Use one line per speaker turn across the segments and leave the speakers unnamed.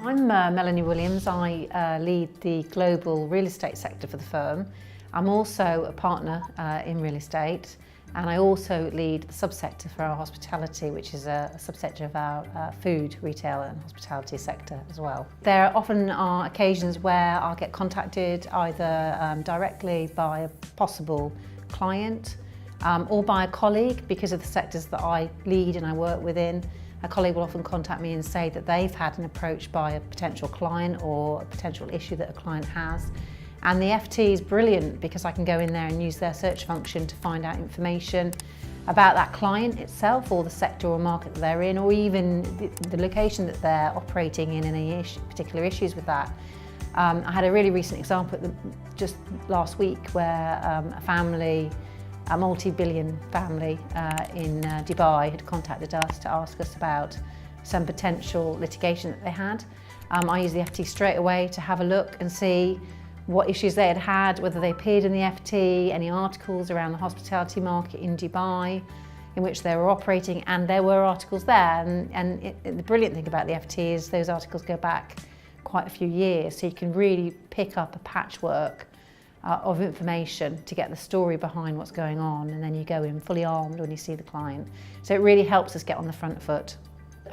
I'm Melanie Williams. I lead the global real estate sector for the firm. I'm also a partner in real estate, and I also lead the subsector for our hospitality, which is a subsector of our food, retail and hospitality sector as well. There often are occasions where I'll get contacted either directly by a possible client or by a colleague because of the sectors that I lead and I work within. A colleague will often contact me and say that they've had an approach by a potential client or a potential issue that a client has. And the FT is brilliant because I can go in there and use their search function to find out information about that client itself or the sector or market that they're in, or even the location that they're operating in and any particular issues with that. I had a really recent example just last week where a family, a multi-billion family in Dubai had contacted us to ask us about some potential litigation that they had. I used the FT straight away to have a look and see what issues they had, whether they appeared in the FT, any articles around the hospitality market in Dubai in which they were operating, and there were articles there. And the brilliant thing about the FT is those articles go back quite a few years, so you can really pick up a patchwork of information to get the story behind what's going on, and then you go in fully armed when you see the client. So it really helps us get on the front foot.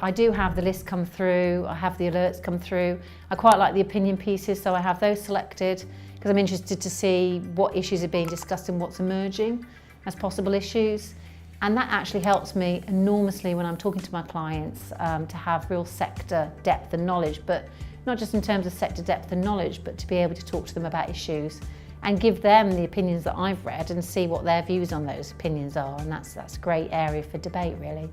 I do have the list come through, I have the alerts come through. I quite like the opinion pieces, so I have those selected because I'm interested to see what issues are being discussed and what's emerging as possible issues. And that actually helps me enormously when I'm talking to my clients to have real sector depth and knowledge, but not just in terms of sector depth and knowledge, but to be able to talk to them about issues and give them the opinions that I've read and see what their views on those opinions are. And that's a great area for debate, really.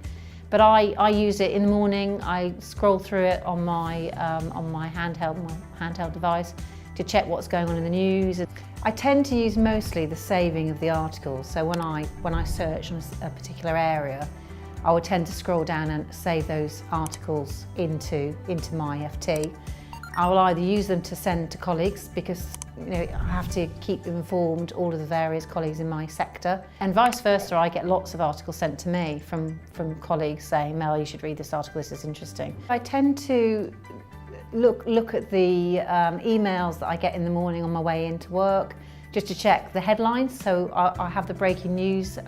But I use it in the morning. I scroll through it on my handheld device to check what's going on in the news. I tend to use mostly the saving of the articles. So when I search on a particular area, I would tend to scroll down and save those articles into my FT. I will either use them to send to colleagues because I have to keep informed all of the various colleagues in my sector, and vice versa. I get lots of articles sent to me from colleagues saying, Mel, you should read this article, this is interesting. I tend to look at the emails that I get in the morning on my way into work just to check the headlines. So I have the breaking news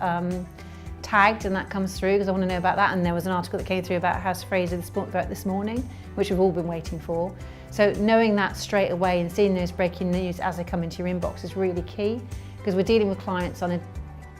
tagged, and that comes through because I want to know about that. And there was an article that came through about House Fraser this morning, which we've all been waiting for. So knowing that straight away and seeing those breaking news as they come into your inbox is really key, because we're dealing with clients on an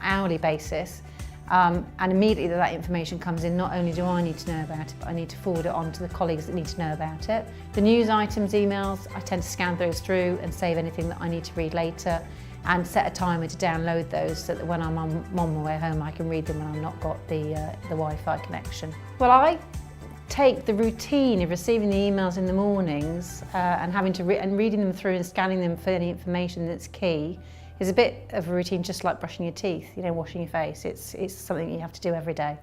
hourly basis, and immediately that information comes in, not only do I need to know about it, but I need to forward it on to the colleagues that need to know about it. The news items, emails, I tend to scan those through and save anything that I need to read later, and set a timer to download those so that when I'm on my way home I can read them when I've not got the Wi-Fi connection. Well, I take the routine of receiving the emails in the mornings and having to reading them through and scanning them for any information that's key is a bit of a routine, just like brushing your teeth, washing your face. It's something you have to do every day.